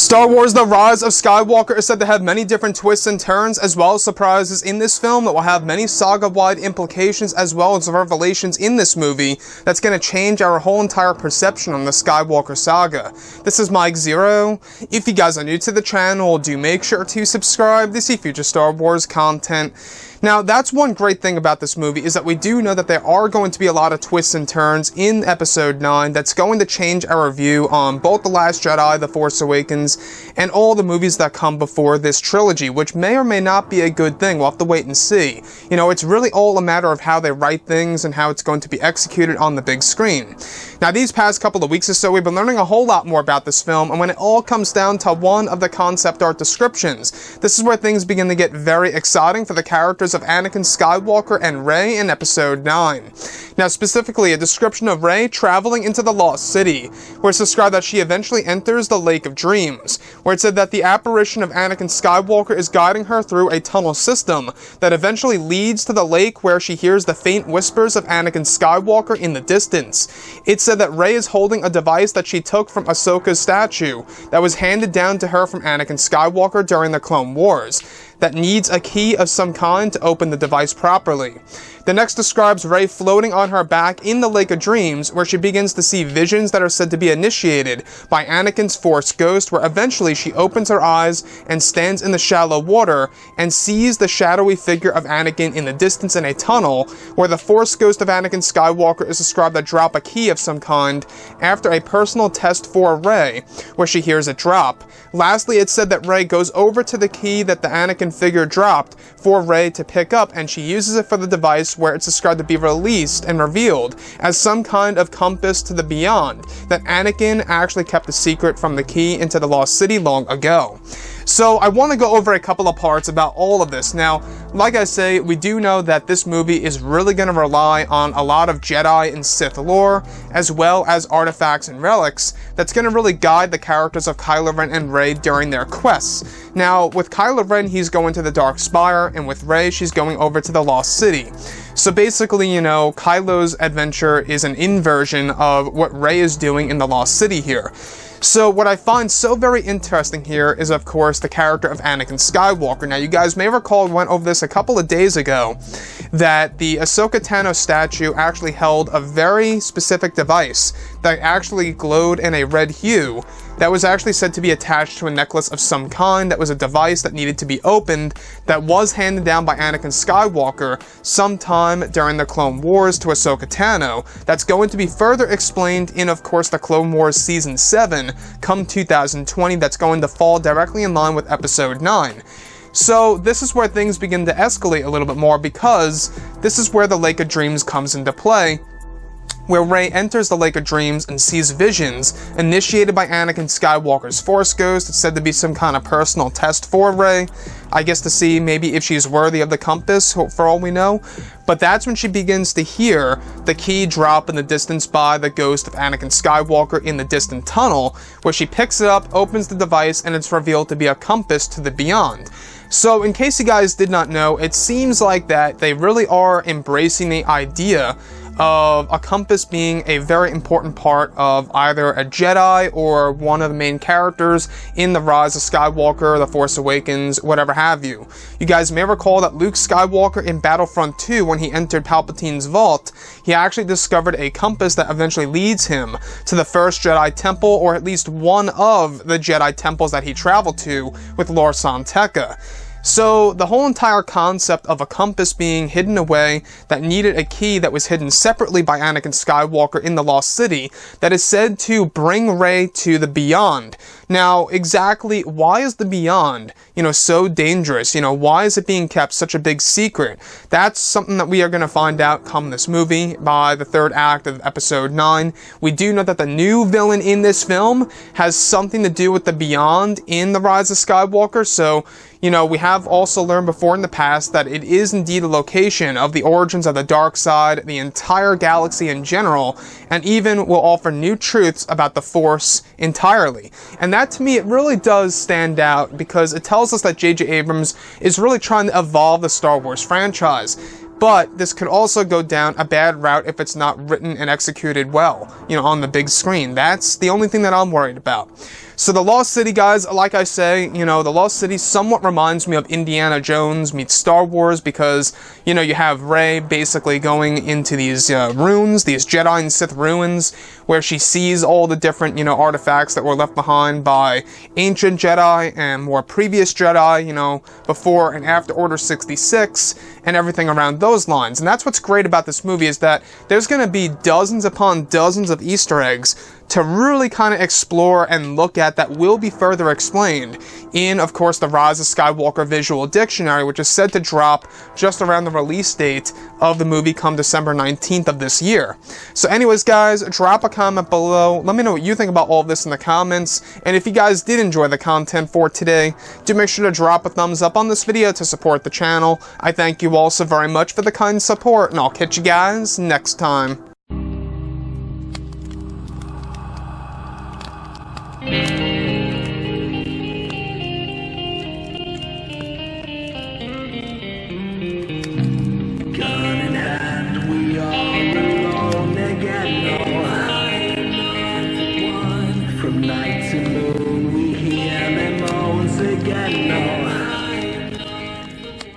Star Wars The Rise of Skywalker is said to have many different twists and turns, as well as surprises in this film that will have many saga-wide implications, as well as revelations in this movie that's going to change our whole entire perception on the Skywalker saga. This is Mike Zero. If you guys are new to the channel, do make sure to subscribe to see future Star Wars content. Now, that's one great thing about this movie, is that we do know that there are going to be a lot of twists and turns in Episode 9 that's going to change our view on both The Last Jedi, The Force Awakens, and all the movies that come before this trilogy, which may or may not be a good thing. We'll have to wait and see. You know, it's really all a matter of how they write things and how it's going to be executed on the big screen. Now, these past couple of weeks or so, we've been learning a whole lot more about this film, and when it all comes down to one of the concept art descriptions, this is where things begin to get very exciting for the characters of Anakin Skywalker and Rey in Episode 9. Now, specifically, a description of Rey traveling into the Lost City, where it's described that she eventually enters the Lake of Dreams, where it said that the apparition of Anakin Skywalker is guiding her through a tunnel system that eventually leads to the lake, where she hears the faint whispers of Anakin Skywalker in the distance. It said that Rey is holding a device that she took from Ahsoka's statue that was handed down to her from Anakin Skywalker during the Clone Wars, that needs a key of some kind to open the device properly. The next describes Rey floating on her back in the Lake of Dreams, where she begins to see visions that are said to be initiated by Anakin's Force Ghost, where eventually she opens her eyes and stands in the shallow water and sees the shadowy figure of Anakin in the distance in a tunnel, where the Force Ghost of Anakin Skywalker is described to drop a key of some kind after a personal test for Rey, where she hears it drop. Lastly, it's said that Rey goes over to the key that the Anakin figure dropped for Rey to pick up, and she uses it for the device, where it's described to be released and revealed as some kind of compass to the beyond, that Anakin actually kept a secret from the key into the Lost City long ago. So I want to go over a couple of parts about all of this. Now, like I say, we do know that this movie is really going to rely on a lot of Jedi and Sith lore, as well as artifacts and relics, that's going to really guide the characters of Kylo Ren and Rey during their quests. Now, with Kylo Ren, he's going to the Dark Spire, and with Rey, she's going over to the Lost City. So basically, you know, Kylo's adventure is an inversion of what Rey is doing in the Lost City here. So what I find so very interesting here is, of course, the character of Anakin Skywalker. Now, you guys may recall, we went over this a couple of days ago, that the Ahsoka Tano statue actually held a very specific device that actually glowed in a red hue that was actually said to be attached to a necklace of some kind, that was a device that needed to be opened, that was handed down by Anakin Skywalker sometime during the Clone Wars to Ahsoka Tano. That's going to be further explained in, of course, the Clone Wars Season 7, come 2020, that's going to fall directly in line with Episode 9. So this is where things begin to escalate a little bit more, because this is where the Lake of Dreams comes into play, where Rey enters the Lake of Dreams and sees visions initiated by Anakin Skywalker's Force Ghost. It's said to be some kind of personal test for Rey, I guess, to see maybe if she's worthy of the compass, for all we know. But that's when she begins to hear the key drop in the distance by the ghost of Anakin Skywalker in the distant tunnel, where she picks it up, opens the device, and it's revealed to be a compass to the beyond. So in case you guys did not know, it seems like that they really are embracing the idea of a compass being a very important part of either a Jedi or one of the main characters in The Rise of Skywalker, The Force Awakens, whatever have you. You guys may recall that Luke Skywalker in Battlefront 2, when he entered Palpatine's vault, he actually discovered a compass that eventually leads him to the first Jedi Temple, or at least one of the Jedi temples that he traveled to with Lor San Tekka. So the whole entire concept of a compass being hidden away that needed a key that was hidden separately by Anakin Skywalker in the Lost City, that is said to bring Rey to the beyond. Now, exactly why is the beyond, so dangerous? Why is it being kept such a big secret? That's something that we are going to find out come this movie by the third act of Episode 9. We do know that the new villain in this film has something to do with the beyond in The Rise of Skywalker, so we have also learned before in the past that it is indeed a location of the origins of the dark side, the entire galaxy in general, and even will offer new truths about the Force entirely. And that, to me, it really does stand out, because it tells us that J.J. Abrams is really trying to evolve the Star Wars franchise. But this could also go down a bad route if it's not written and executed well, on the big screen. That's the only thing that I'm worried about. So the Lost City, guys, like I say, you know, the Lost City somewhat reminds me of Indiana Jones meets Star Wars because, you know, you have Rey basically going into these ruins, these Jedi and Sith ruins, where she sees all the different, you know, artifacts that were left behind by ancient Jedi and more previous Jedi, you know, before and after Order 66 and everything around those lines. And that's what's great about this movie, is that there's going to be dozens upon dozens of Easter eggs to really kind of explore and look at that will be further explained in, of course, the Rise of Skywalker Visual Dictionary, which is said to drop just around the release date of the movie come December 19th of this year. So anyways, guys, drop a comment below. Let me know what you think about all of this in the comments. And if you guys did enjoy the content for today, do make sure to drop a thumbs up on this video to support the channel. I thank you all so very much for the kind support, and I'll catch you guys next time.